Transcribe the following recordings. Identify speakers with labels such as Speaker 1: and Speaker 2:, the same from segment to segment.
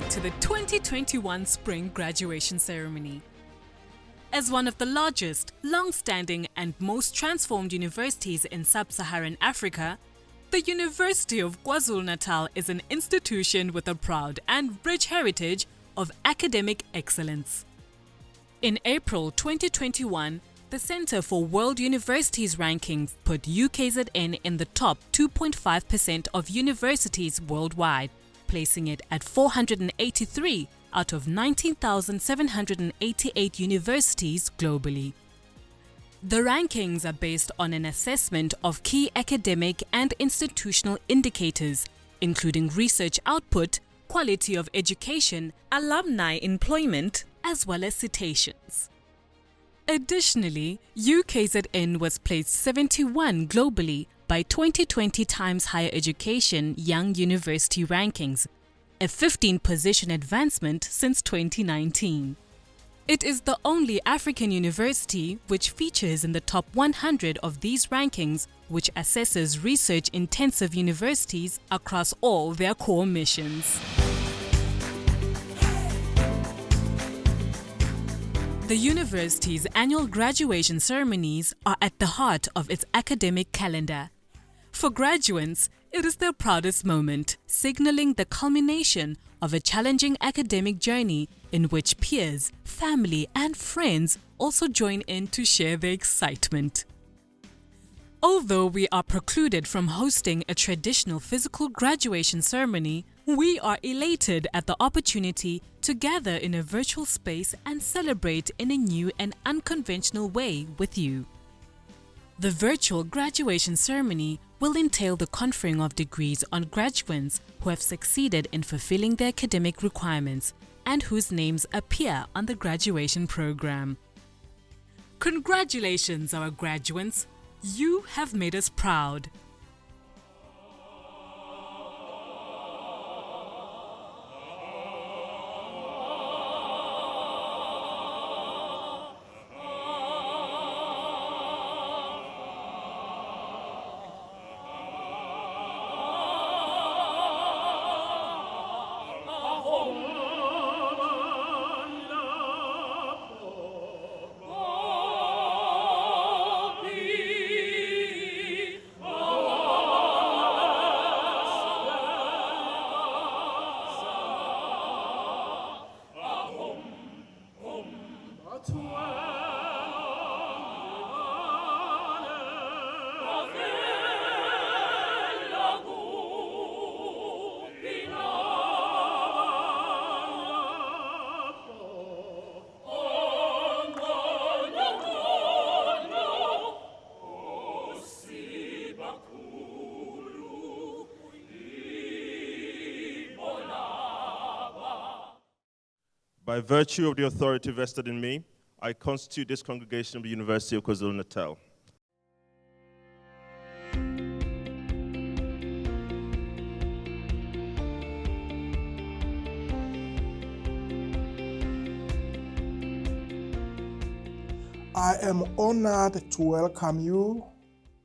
Speaker 1: to the 2021 Spring Graduation Ceremony. As one of the largest, long-standing and most transformed universities in sub-Saharan Africa, the University of KwaZulu-Natal is an institution with a proud and rich heritage of academic excellence. In April 2021, the Center for World Universities Rankings put UKZN in the top 2.5% of universities worldwide, placing it at 483 out of 19,788 universities globally. The rankings are based on an assessment of key academic and institutional indicators, including research output, quality of education, alumni employment, as well as citations. Additionally, UKZN was placed 71 globally by 2020 Times Higher Education Young University Rankings, a 15-position advancement since 2019. It is the only African university which features in the top 100 of these rankings, which assesses research-intensive universities across all their core missions. The university's annual graduation ceremonies are at the heart of its academic calendar. For graduates, it is their proudest moment, signaling the culmination of a challenging academic journey in which peers, family, and friends also join in to share their excitement. Although we are precluded from hosting a traditional physical graduation ceremony, we are elated at the opportunity to gather in a virtual space and celebrate in a new and unconventional way with you. The virtual graduation ceremony will entail the conferring of degrees on graduates who have succeeded in fulfilling their academic requirements and whose names appear on the graduation program. Congratulations, our graduates! You have made us proud.
Speaker 2: By virtue of the authority vested in me, I constitute this congregation of the University of KwaZulu-Natal.
Speaker 3: I am honored to welcome you,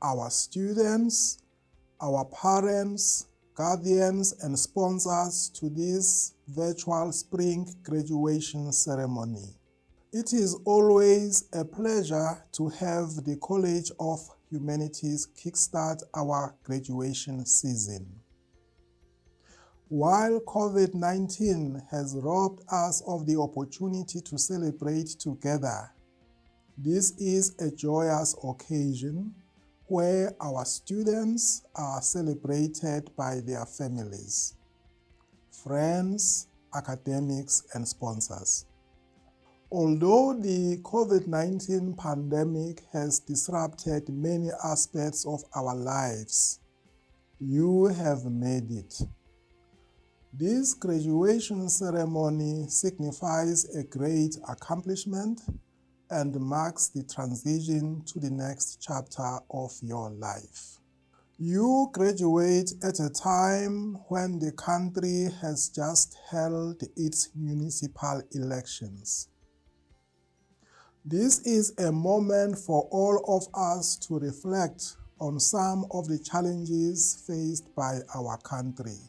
Speaker 3: our students, our parents, guardians, and sponsors to this virtual spring graduation ceremony. It is always a pleasure to have the College of Humanities kickstart our graduation season. While COVID-19 has robbed us of the opportunity to celebrate together, this is a joyous occasion where our students are celebrated by their families, friends, academics, and sponsors. Although the COVID-19 pandemic has disrupted many aspects of our lives, you have made it. This graduation ceremony signifies a great accomplishment and marks the transition to the next chapter of your life. You graduate at a time when the country has just held its municipal elections. This is a moment for all of us to reflect on some of the challenges faced by our country.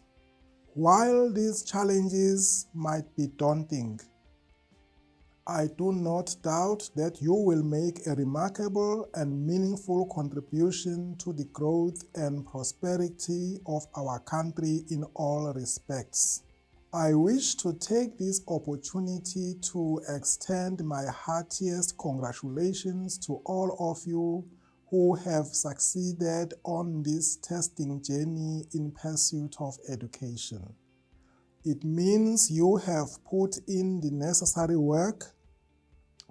Speaker 3: While these challenges might be daunting, I do not doubt that you will make a remarkable and meaningful contribution to the growth and prosperity of our country in all respects. I wish to take this opportunity to extend my heartiest congratulations to all of you who have succeeded on this testing journey in pursuit of education. It means you have put in the necessary work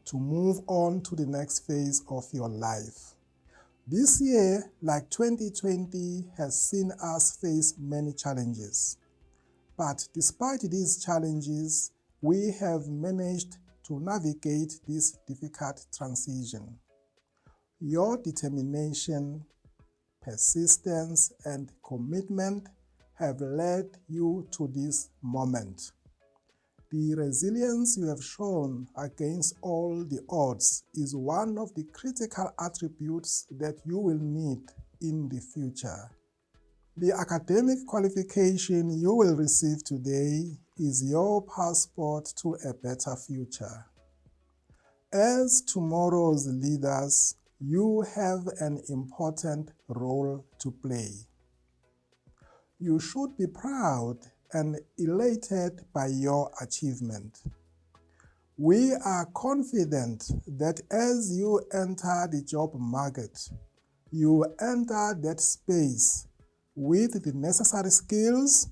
Speaker 3: to move on to the next phase of your life. This year, like 2020, has seen us face many challenges. But despite these challenges, we have managed to navigate this difficult transition. Your determination, persistence, and commitment have led you to this moment. The resilience you have shown against all the odds is one of the critical attributes that you will need in the future. The academic qualification you will receive today is your passport to a better future. As tomorrow's leaders, you have an important role to play. You should be proud and elated by your achievement. We are confident that as you enter the job market, you enter that space with the necessary skills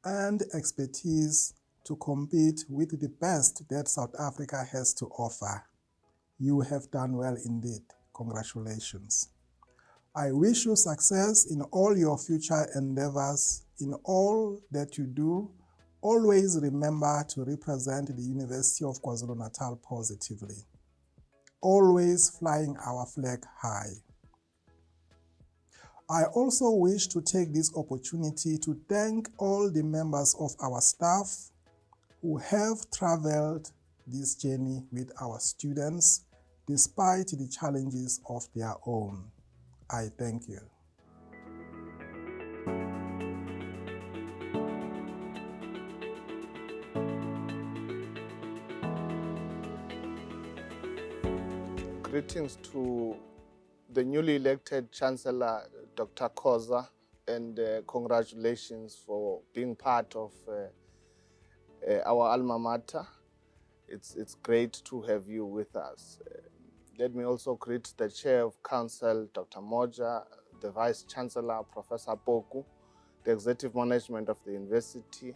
Speaker 3: and expertise to compete with the best that South Africa has to offer. You have done well indeed. Congratulations. I wish you success in all your future endeavors. In all that you do, always remember to represent the University of KwaZulu-Natal positively. Always flying our flag high. I also wish to take this opportunity to thank all the members of our staff who have traveled this journey with our students despite the challenges of their own. I thank you.
Speaker 4: Greetings to the newly elected Chancellor, Dr. Khoza, and congratulations for being part of our alma mater. It's great to have you with us. Let me also greet the Chair of Council, Dr. Moja, the Vice Chancellor, Professor Boku, the Executive Management of the University,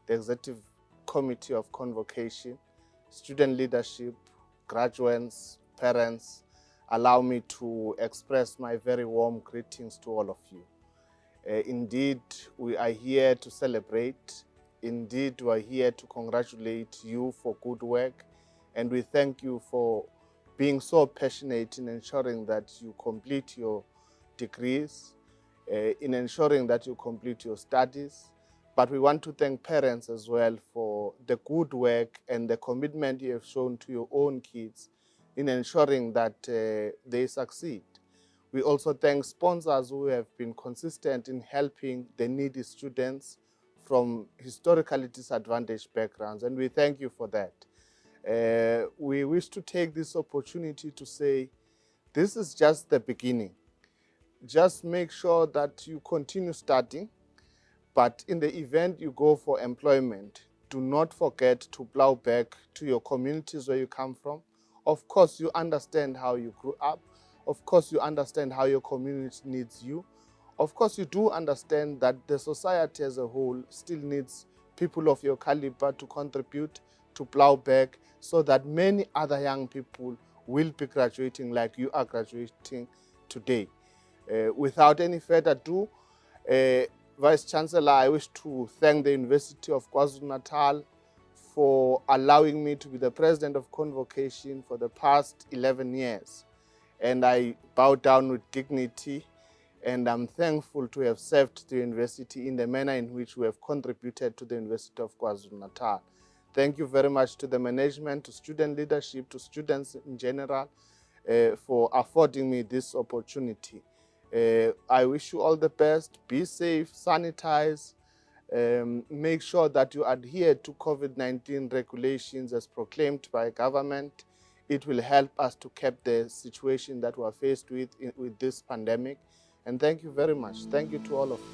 Speaker 4: the Executive Committee of Convocation, student leadership, graduates, parents. Allow me to express my very warm greetings to all of you. Indeed, we are here to celebrate. Indeed, we are here to congratulate you for good work, and we thank you for being so passionate in ensuring that you complete your degrees, in ensuring that you complete your studies. But we want to thank parents as well for the good work and the commitment you have shown to your own kids in ensuring that they succeed. We also thank sponsors who have been consistent in helping the needy students from historically disadvantaged backgrounds, and we thank you for that. We wish to take this opportunity to say, this is just the beginning. Just make sure that you continue studying, but in the event you go for employment, do not forget to plow back to your communities where you come from. Of course, you understand how you grew up. Of course, you understand how your community needs you. Of course, you do understand that the society as a whole still needs people of your caliber to contribute, to plow back, so that many other young people will be graduating like you are graduating today. Without any further ado, Vice Chancellor, I wish to thank the University of KwaZulu-Natal for allowing me to be the President of Convocation for the past 11 years. And I bow down with dignity, and I'm thankful to have served the university in the manner in which we have contributed to the University of KwaZulu-Natal. Thank you very much to the management, to student leadership, to students in general, for affording me this opportunity. I wish you all the best. Be safe, sanitize, Make sure that you adhere to COVID-19 regulations as proclaimed by government. It will help us to keep the situation that we're faced with this pandemic. And thank you very much. Thank you to all of you.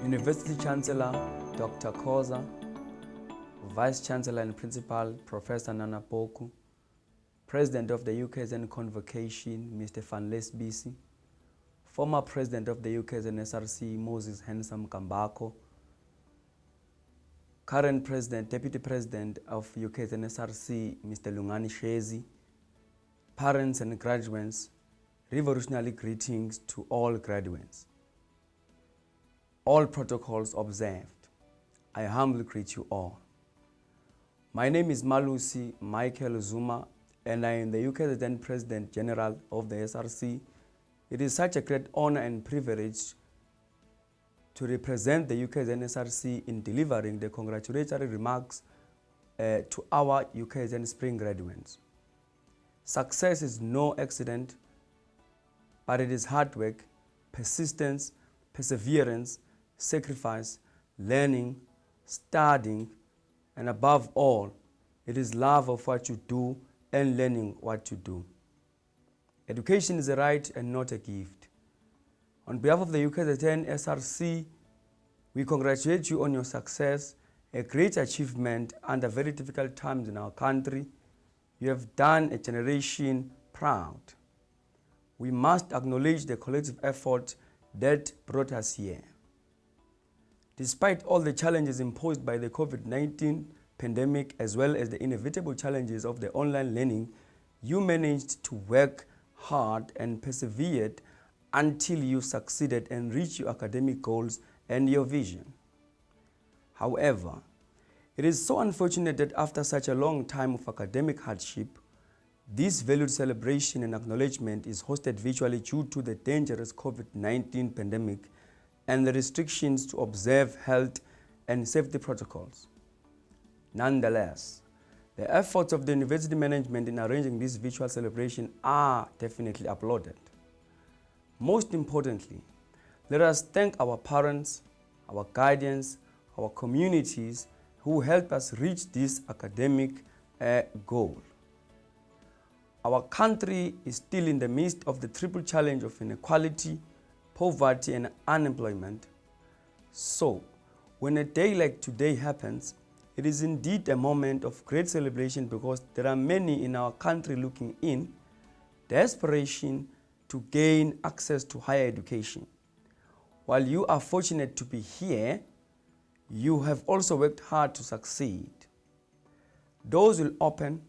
Speaker 5: University Chancellor Dr. Khoza, Vice Chancellor and Principal Professor Nana Poku, President of the UKZN Convocation Mr. Van Lesbisi, former President of the UKZN SRC Moses Handsome Kambako, current President, Deputy President of UKZN SRC Mr. Lungani Shezi, parents and graduates, revolutionary greetings to all graduates. All protocols observed, I humbly greet you all. My name is Malusi Michael Zuma, and I am the UKZN President General of the SRC. It is such a great honor and privilege to represent the UKZN SRC in delivering the congratulatory remarks to our UKZN Spring graduates. Success is no accident, but it is hard work, persistence, perseverance, sacrifice, learning, studying, and above all, it is love of what you do and learning what you do. Education is a right and not a gift. On behalf of the UKZN SRC, we congratulate you on your success, a great achievement under very difficult times in our country. You have done a generation proud. We must acknowledge the collective effort that brought us here. Despite all the challenges imposed by the COVID-19 pandemic, as well as the inevitable challenges of the online learning, you managed to work hard and persevered until you succeeded and reached your academic goals and your vision. However, it is so unfortunate that after such a long time of academic hardship, this valued celebration and acknowledgement is hosted virtually due to the dangerous COVID-19 pandemic and the restrictions to observe health and safety protocols. Nonetheless, the efforts of the university management in arranging this virtual celebration are definitely applauded. Most importantly, let us thank our parents, our guardians, our communities who helped us reach this academic goal. Our country is still in the midst of the triple challenge of inequality, poverty, and unemployment. So, when a day like today happens, it is indeed a moment of great celebration because there are many in our country looking in, desperation to gain access to higher education. While you are fortunate to be here, you have also worked hard to succeed. Doors will open,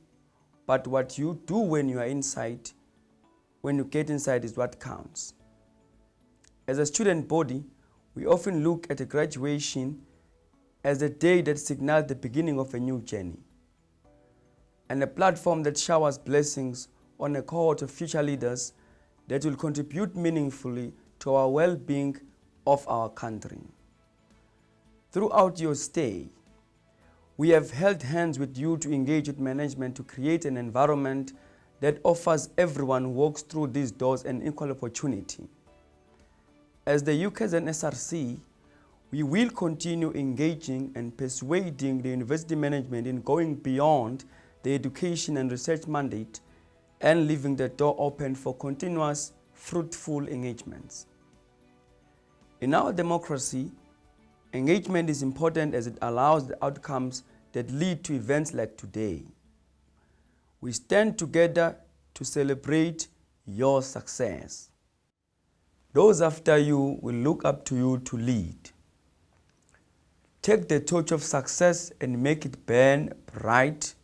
Speaker 5: but what you do when you are inside, when you get inside, is what counts. As a student body, we often look at a graduation as a day that signals the beginning of a new journey and a platform that showers blessings on a cohort of future leaders that will contribute meaningfully to our well-being of our country. Throughout your stay, we have held hands with you to engage with management to create an environment that offers everyone who walks through these doors an equal opportunity. As the UKZN SRC, we will continue engaging and persuading the university management in going beyond the education and research mandate and leaving the door open for continuous, fruitful engagements. In our democracy, engagement is important as it allows the outcomes that lead to events like today. We stand together to celebrate your success. Those after you will look up to you to lead. Take the torch of success and make it burn bright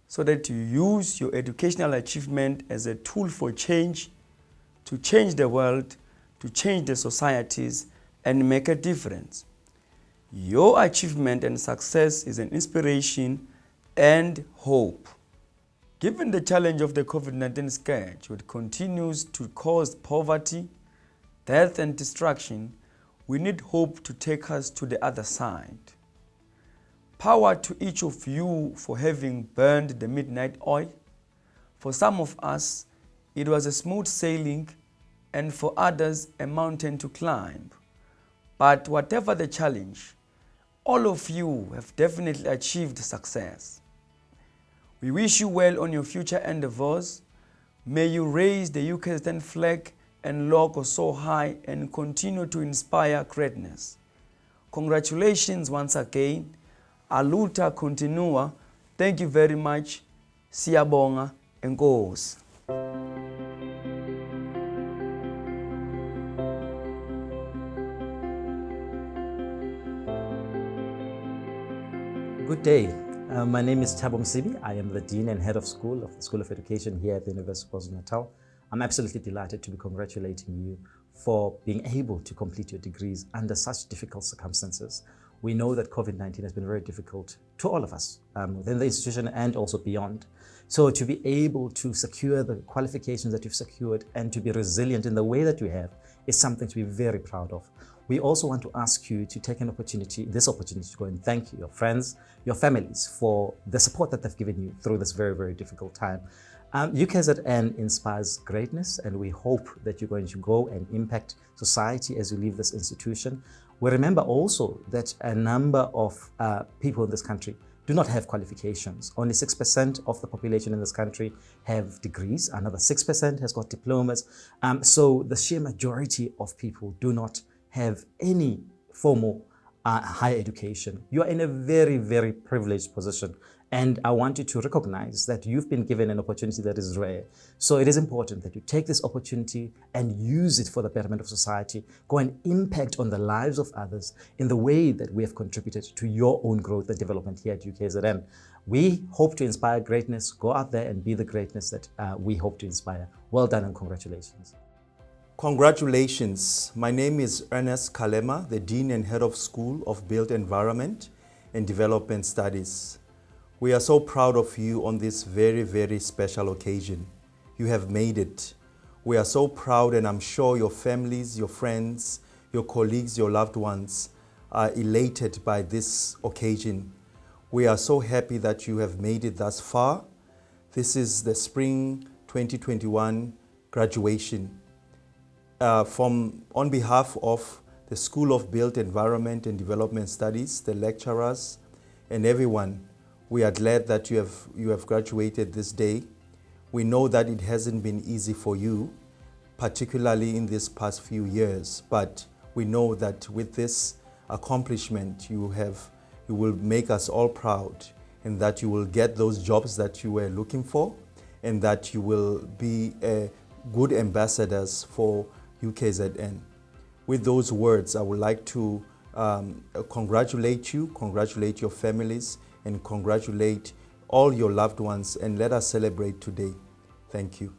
Speaker 5: so that you use your educational achievement as a tool for change, to change the world, to change the societies, and make a difference. Your achievement and success is an inspiration and hope. Given the challenge of the COVID-19 scourge, which continues to cause poverty, death, and destruction, we need hope to take us to the other side. Power to each of you for having burned the midnight oil. For some of us, it was a smooth sailing, and for others, a mountain to climb. But whatever the challenge, all of you have definitely achieved success. We wish you well on your future endeavors. May you raise the UKZN flag and logo so high and continue to inspire greatness. Congratulations once again. Aluta continua. Thank you very much. Siyabonga. Enkosi.
Speaker 6: Good day. My name is Thabo Msibi. I am the Dean and Head of School of the School of Education here at the University of KwaZulu-Natal. I'm absolutely delighted to be congratulating you for being able to complete your degrees under such difficult circumstances. We know that COVID-19 has been very difficult to all of us within the institution and also beyond. So to be able to secure the qualifications that you've secured and to be resilient in the way that you have is something to be very proud of. We also want to ask you to take this opportunity to go and thank your friends, your families for the support that they've given you through this very, very difficult time. UKZN inspires greatness, and we hope that you're going to go and impact society as you leave this institution. We remember also that a number of people in this country do not have qualifications. Only 6% of the population in this country have degrees. Another 6% has got diplomas. So the sheer majority of people do not have any formal higher education. You are in a very, very privileged position. And I want you to recognize that you've been given an opportunity that is rare. So it is important that you take this opportunity and use it for the betterment of society. Go and impact on the lives of others in the way that we have contributed to your own growth and development here at UKZN. We hope to inspire greatness. Go out there and be the greatness that we hope to inspire. Well done and congratulations.
Speaker 7: Congratulations. My name is Ernest Kalema, the Dean and Head of School of Built Environment and Development Studies. We are so proud of you on this very, very special occasion. You have made it. We are so proud, and I'm sure your families, your friends, your colleagues, your loved ones are elated by this occasion. We are so happy that you have made it thus far. This is the Spring 2021 graduation. On behalf of the School of Built Environment and Development Studies, the lecturers, and everyone, we are glad that you have graduated this day. We know that it hasn't been easy for you, particularly in these past few years, but we know that with this accomplishment you will make us all proud, and that you will get those jobs that you were looking for, and that you will be good ambassadors for UKZN. With those words, I would like to congratulate you, congratulate your families, and congratulate all your loved ones, and let us celebrate today. Thank you.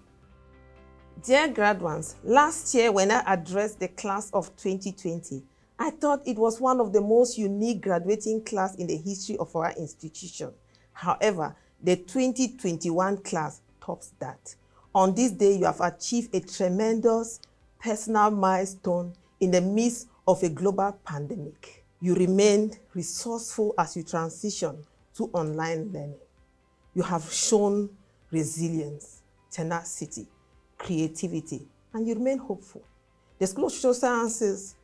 Speaker 8: Dear graduates, last year when I addressed the class of 2020, I thought it was one of the most unique graduating class in the history of our institution. However, the 2021 class tops that. On this day, you have achieved a tremendous personal milestone in the midst of a global pandemic. You remained resourceful as you transition to online learning. You have shown resilience, tenacity, creativity, and you remain hopeful. The School of Social Sciences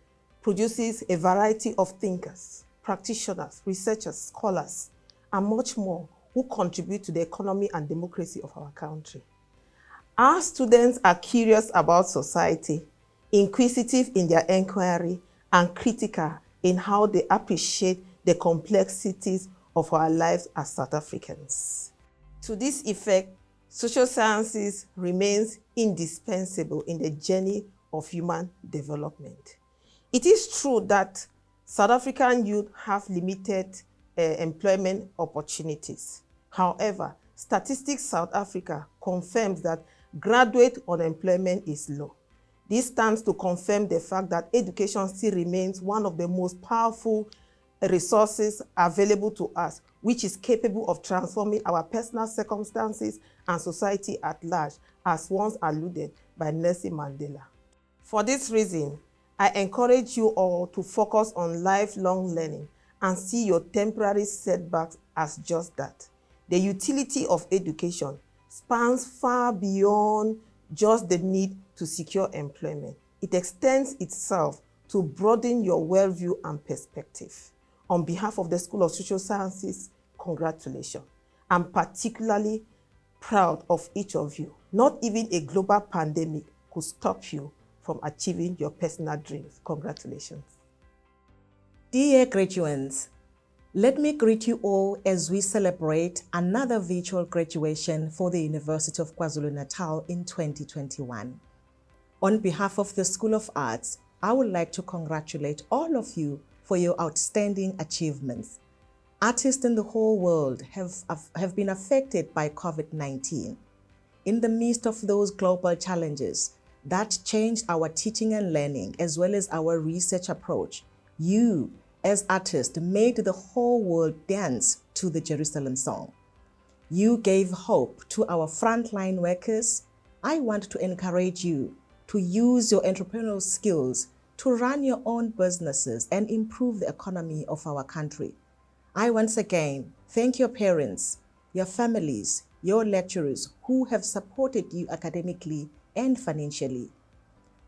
Speaker 8: produces a variety of thinkers, practitioners, researchers, scholars, and much more who contribute to the economy and democracy of our country. Our students are curious about society, inquisitive in their inquiry, and critical in how they appreciate the complexities of our lives as South Africans. To this effect, social sciences remains indispensable in the journey of human development. It is true that South African youth have limited employment opportunities. However, Statistics South Africa confirms that graduate unemployment is low. This stands to confirm the fact that education still remains one of the most powerful resources available to us, which is capable of transforming our personal circumstances and society at large, as once alluded by Nelson Mandela. For this reason, I encourage you all to focus on lifelong learning and see your temporary setbacks as just that. The utility of education spans far beyond just the need to secure employment. It extends itself to broaden your worldview and perspective. On behalf of the School of Social Sciences, congratulations. I'm particularly proud of each of you. Not even a global pandemic could stop you from achieving your personal dreams. Congratulations.
Speaker 9: Dear graduates, let me greet you all as we celebrate another virtual graduation for the University of KwaZulu-Natal in 2021. On behalf of the School of Arts, I would like to congratulate all of you for your outstanding achievements. Artists in the whole world have been affected by COVID-19. In the midst of those global challenges that changed our teaching and learning as well as our research approach, you, as artists, made the whole world dance to the Jerusalem song. You gave hope to our frontline workers. I want to encourage you to use your entrepreneurial skills to run your own businesses and improve the economy of our country. I once again thank your parents, your families, your lecturers who have supported you academically and financially.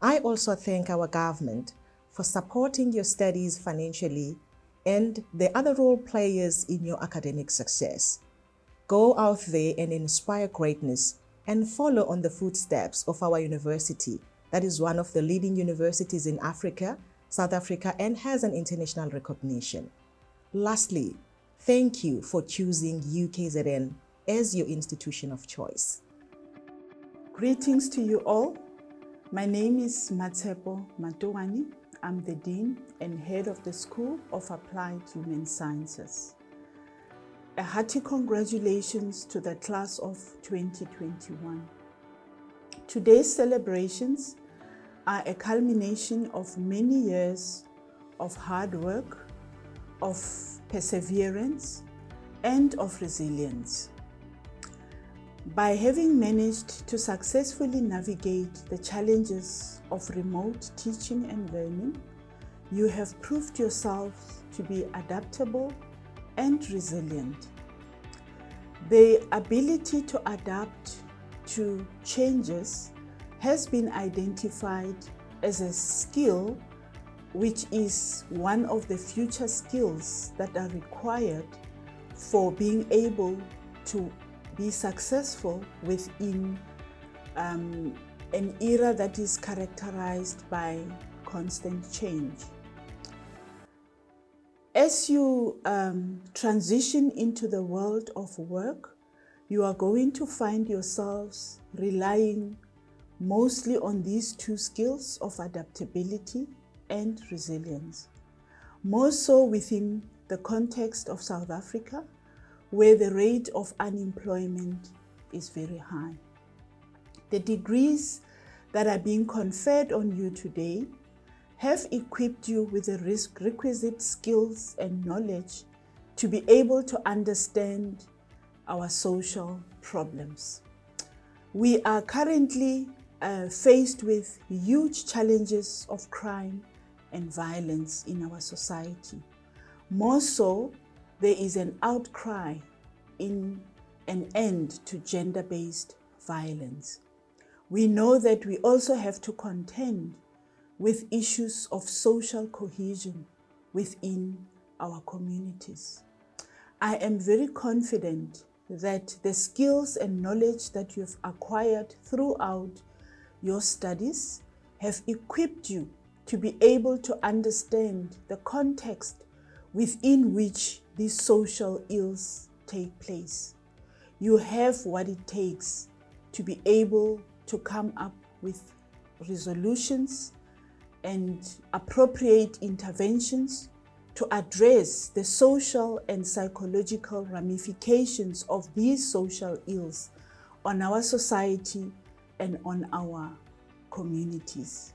Speaker 9: I also thank our government for supporting your studies financially and the other role players in your academic success. Go out there and inspire greatness and follow on the footsteps of our university that is one of the leading universities in Africa, South Africa, and has an international recognition. Lastly, thank you for choosing UKZN as your institution of choice.
Speaker 10: Greetings to you all. My name is Matshepo Matuani. I'm the Dean and Head of the School of Applied Human Sciences. A hearty congratulations to the class of 2021. Today's celebrations are a culmination of many years of hard work, of perseverance, and of resilience. By having managed to successfully navigate the challenges of remote teaching and learning, you have proved yourselves to be adaptable and resilient. The ability to adapt to changes has been identified as a skill which is one of the future skills that are required for being able to be successful within an era that is characterized by constant change. As you transition into the world of work, you are going to find yourselves relying mostly on these two skills of adaptability and resilience. More so within the context of South Africa, where the rate of unemployment is very high. The degrees that are being conferred on you today have equipped you with the requisite skills and knowledge to be able to understand our social problems. We are currently faced with huge challenges of crime and violence in our society. More so, there is an outcry in an end to gender-based violence. We know that we also have to contend with issues of social cohesion within our communities. I am very confident that the skills and knowledge that you've acquired throughout your studies have equipped you to be able to understand the context within which these social ills take place. You have what it takes to be able to come up with resolutions and appropriate interventions to address the social and psychological ramifications of these social ills on our society and on our communities.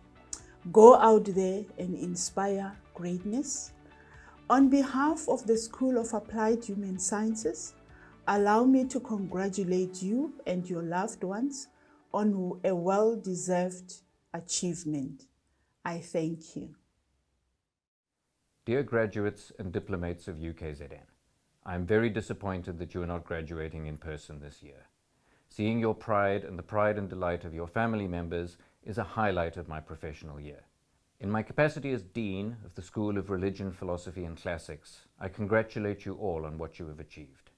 Speaker 10: Go out there and inspire greatness. On behalf of the School of Applied Human Sciences, allow me to congratulate you and your loved ones on a well-deserved achievement. I thank you.
Speaker 11: Dear graduates and diplomates of UKZN, I am very disappointed that you are not graduating in person this year. Seeing your pride and the pride and delight of your family members is a highlight of my professional year. In my capacity as Dean of the School of Religion, Philosophy and Classics, I congratulate you all on what you have achieved.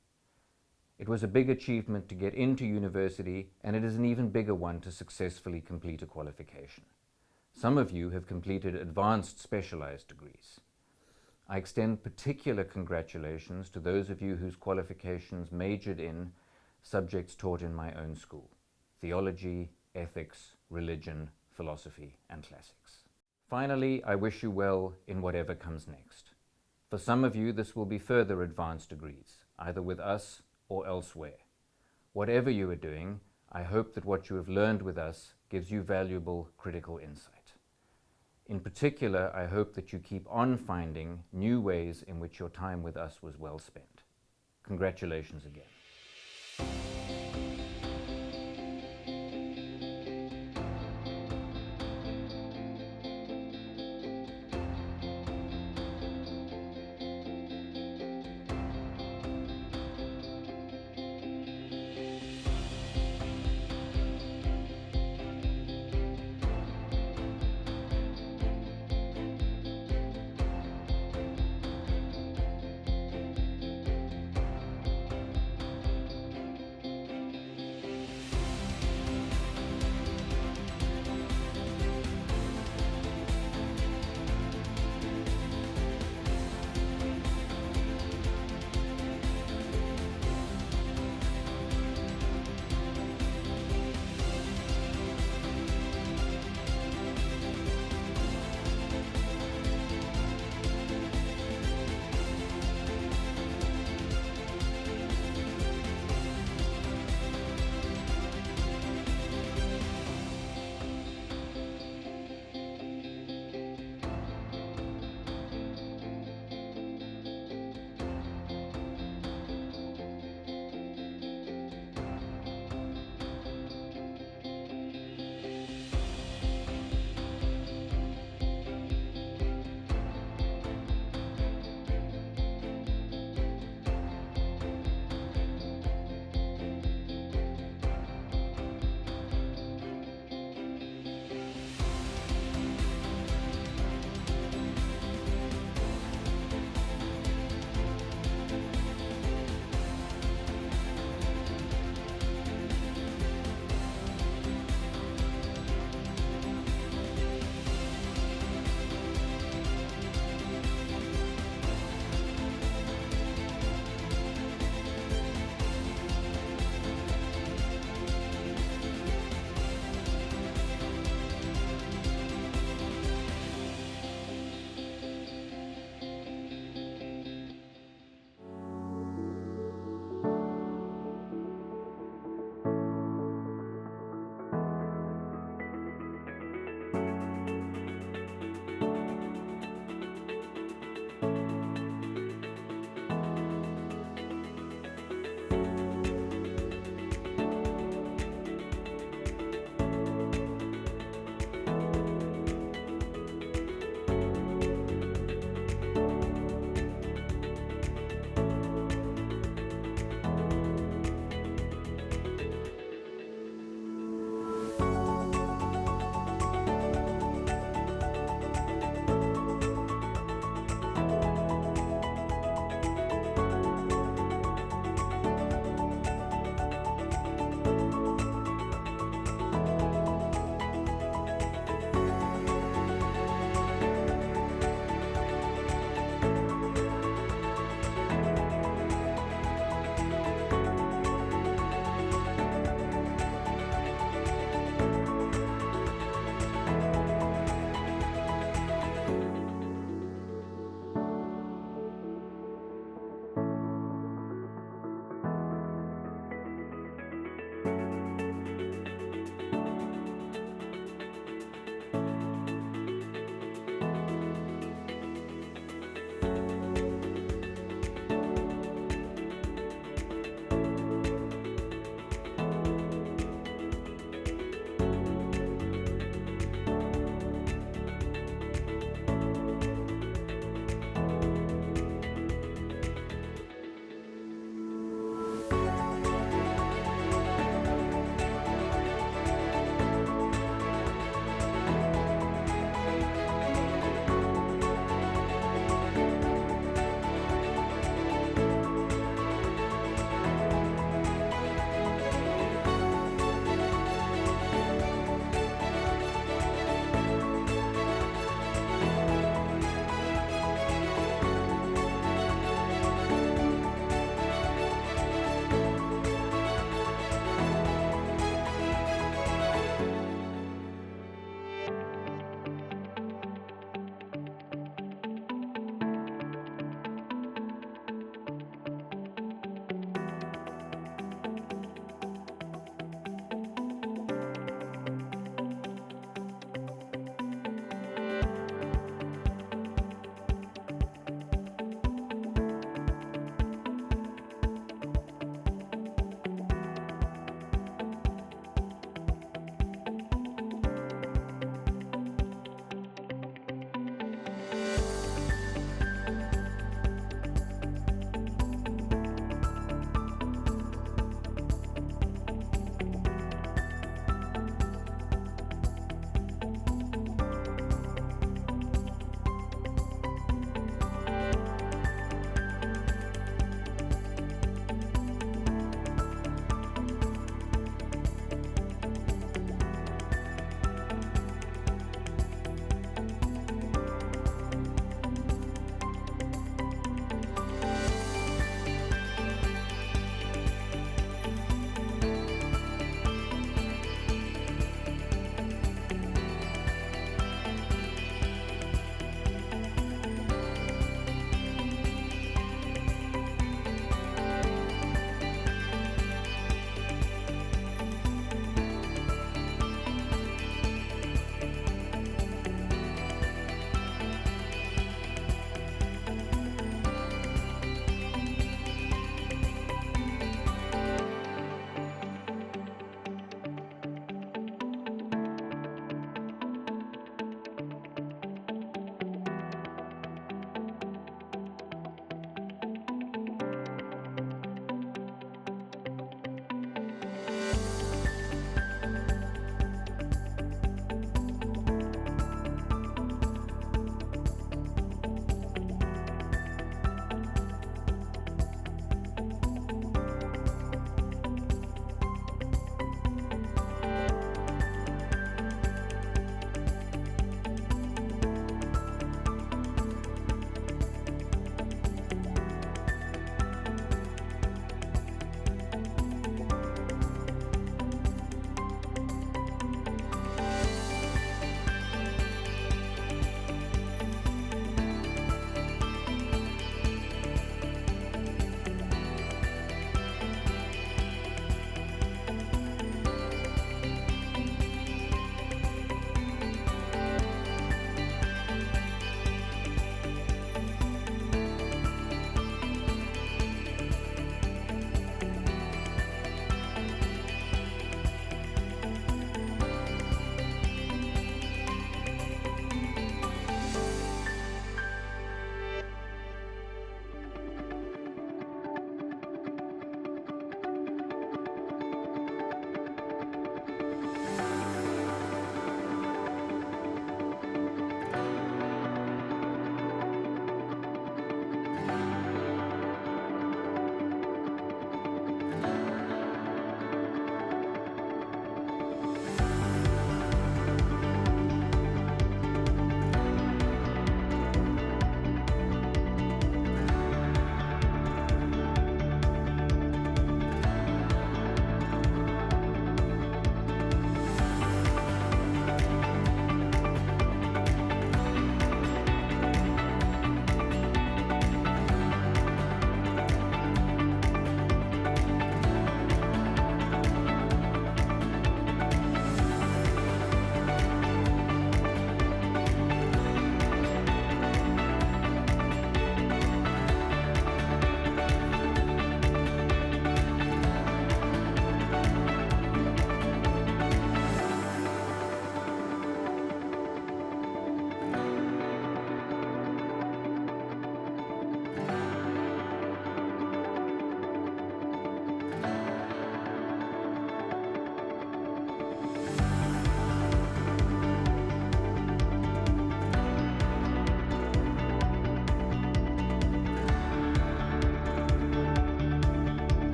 Speaker 11: It was a big achievement to get into university, and it is an even bigger one to successfully complete a qualification. Some of you have completed advanced specialized degrees. I extend particular congratulations to those of you whose qualifications majored in subjects taught in my own school: theology, ethics, religion, philosophy and classics. Finally, I wish you well in whatever comes next. For some of you, this will be further advanced degrees, either with us or elsewhere. Whatever you are doing, I hope that what you have learned with us gives you valuable critical insight. In particular, I hope that you keep on finding new ways in which your time with us was well spent. Congratulations again.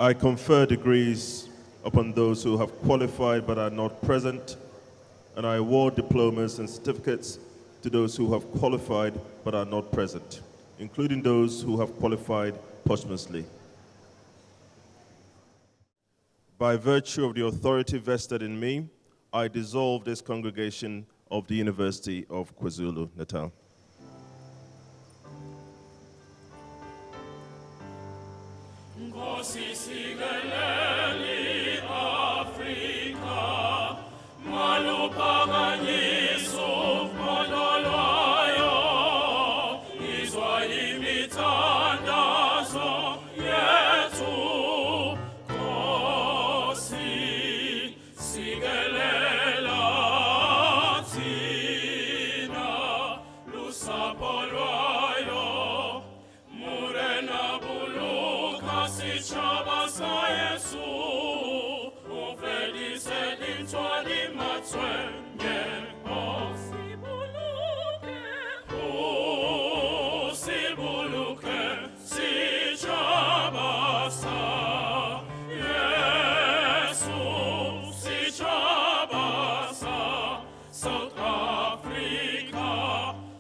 Speaker 2: I confer degrees upon those who have qualified but are not present, and I award diplomas and certificates to those who have qualified but are not present, including those who have qualified posthumously. By virtue of the authority vested in me, I dissolve this congregation of the University of KwaZulu-Natal.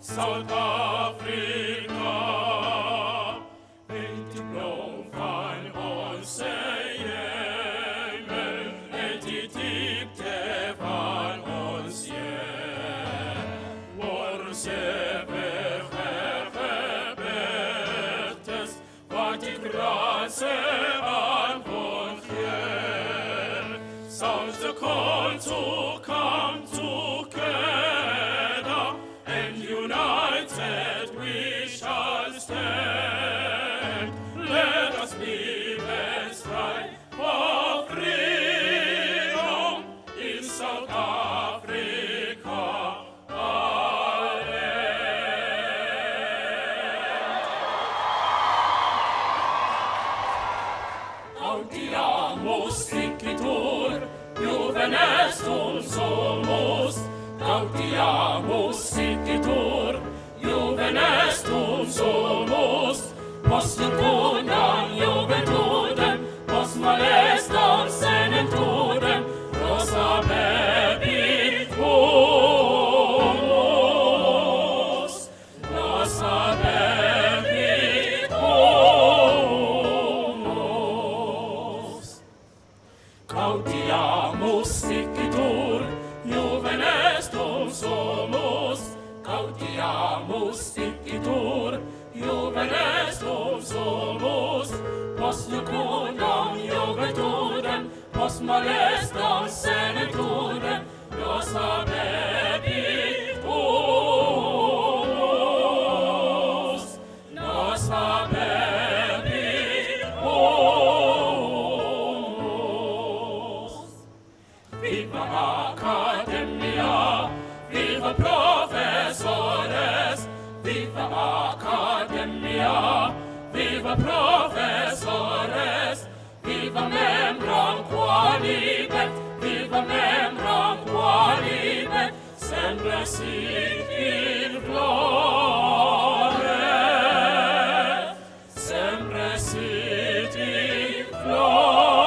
Speaker 12: South Africa, ain't it no fun on Seyemel, ain't it deep van on Sien, war betes, wat ik raadse aan von hier, sounds the call to come together, and united we shall stand. Let us live and strive for freedom in South Africa, our land. Gautiamus incitur, juvenestum somos. Gautiamus incitur, juvenestum somos. Post secundam juventudem, post malestam senentudem, rosa bebit humus, rosa bebit humus. Gautiamus incitur, juvenestum somos. Gautiamus incitur, juvenestum somos. Post secundam juventudem, post malestam senentudem, rosa bebit humus, rosa bebit humus. Viva Academia, viva professores, viva Academia, viva professores, viva membram qualibet, viva membram qualibet, sempre sit in flore, sempre sit in flore.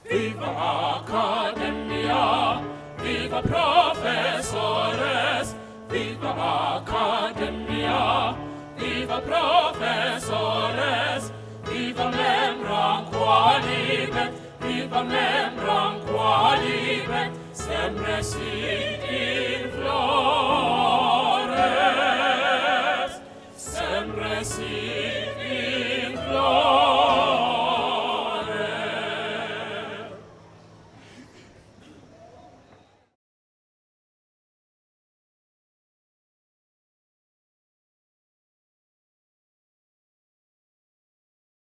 Speaker 12: Viva Academia, viva professores, viva Academia, viva professores, viva membram qualibet, viva membram qualibet, sempre sit